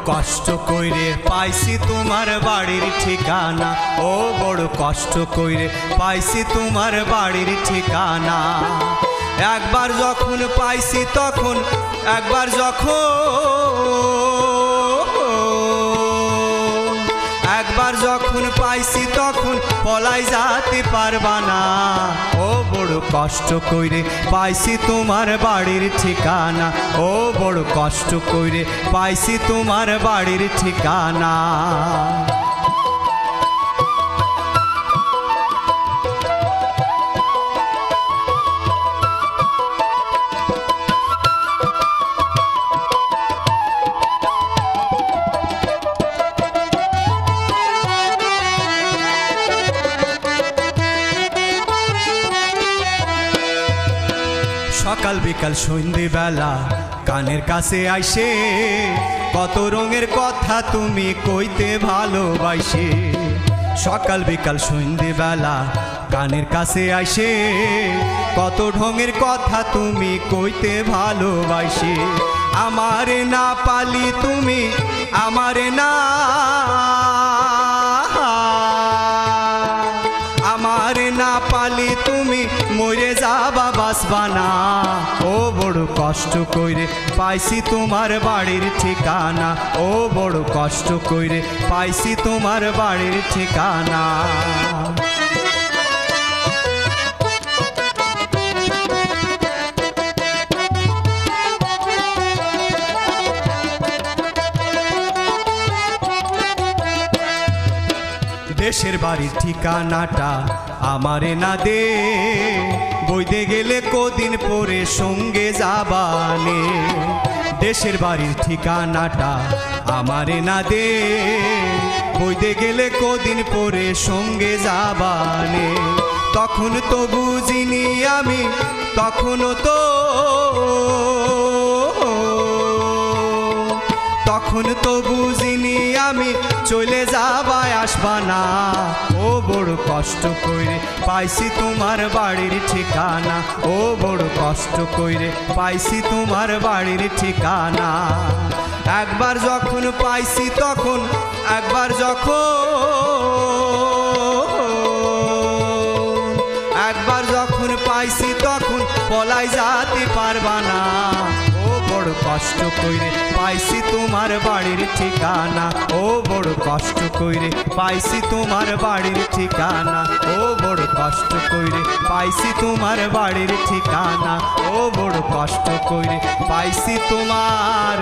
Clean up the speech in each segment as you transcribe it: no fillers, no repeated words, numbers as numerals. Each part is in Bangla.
কষ্ট কইরে পাইছি তোমার বাড়ির ঠিকানা, ও বড় কষ্ট কইরে পাইছি তোমার বাড়ির ঠিকানা। একবার যখন পাইছি তখন, একবার যখন পাইছি তখন পলাই যেতে পারবা না। ও বড় কষ্ট কইরে পাইছি তোমার বাড়ির ঠিকানা, ও বড় কষ্ট কইরে পাইছি তোমার বাড়ির ঠিকানা। সকাল বিকাল সন্ধ্যেবেলা কানের কাছে আইসে কত রঙের কথা তুমি কইতে ভালোবাসে। সকাল বিকাল সন্ধ্যেবেলা কানের কাছে আইসে কত ঢঙের কথা তুমি কইতে ভালোবাসে। আমারে না পালি তুমি, আমারে না পালি তুমি মরে যাবা বাঁচবা না। ও বড় কষ্ট কইরে পাইছি তোমার বাড়ির ঠিকানা, ও বড় কষ্ট কইরে পাইছি তোমার বাড়ির ঠিকানা। দেশের বাড়ির ঠিকানাটা আমারে না দে, বইতে গেলে কদিন পরে সঙ্গে যাবানে। দেশের বাড়ির ঠিকানাটা আমারে না দে, বইতে গেলে কদিন পরে সঙ্গে যাবানে। তখন তো বুঝিনি আমি, তখন তো বুঝিনি আমি চলে যাবায় আসবা না। ও বড় কষ্ট কইরে পাইছি তোমার বাড়ির ঠিকানা, ও বড় কষ্ট কইরে পাইছি তোমার বাড়ির ঠিকানা। একবার যখন পাইছি তখন, একবার যখন পাইছি তখন পলাই যেতে পারবা না। ও বড় কষ্ট কইরে পাইছি তোমার বাড়ির ঠিকানা, ও বড় কষ্ট কইরে পাইছি তোমার বাড়ির ঠিকানা, ও বড় কষ্ট কইরে পাইছি তোমার বাড়ির ঠিকানা, ও বড় কষ্ট কইরে পাইছি তোমার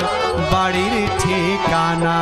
বাড়ির ঠিকানা।